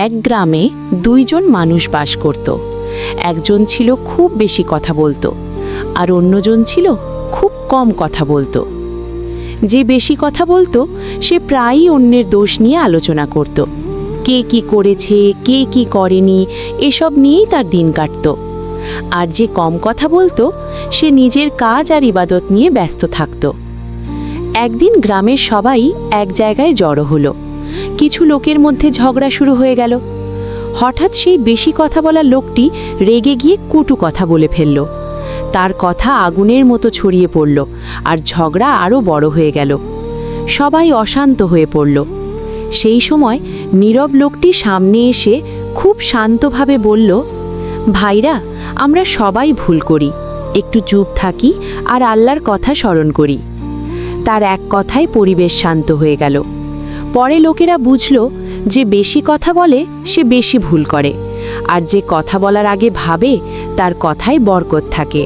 এক গ্রামে দুইজন মানুষ বাস করত। একজন ছিল খুব বেশি কথা বলতো, আর অন্যজন ছিল খুব কম কথা বলতো। যে বেশি কথা বলতো সে প্রায়ই অন্যের দোষ নিয়ে আলোচনা করত। কে কি করেছে, কে কি করেনি, এসব নিয়েই তার দিন কাটত। আর যে কম কথা বলতো সে নিজের কাজ আর ইবাদত নিয়ে ব্যস্ত থাকত। একদিন গ্রামের সবাই এক জায়গায় জড়ো হলো। কিছু লোকের মধ্যে ঝগড়া শুরু হয়ে গেল। হঠাৎ সেই বেশি কথা বলা লোকটি রেগে গিয়ে কটু কথা বলে ফেলল। তার কথা আগুনের মতো ছড়িয়ে পড়ল, আর ঝগড়া আরও বড় হয়ে গেল। সবাই অশান্ত হয়ে পড়ল। সেই সময় নীরব লোকটি সামনে এসে খুব শান্তভাবে বলল, ভাইরা, আমরা সবাই ভুল করি, একটু চুপ থাকি আর আল্লাহর কথা স্মরণ করি। তার এক কথায় পরিবেশ শান্ত হয়ে গেল। পরে লোকেরা বুঝল যে বেশি কথা বলে সে বেশি ভুল করে, আর যে কথা বলার আগে ভাবে তার কথায় বরকত থাকে।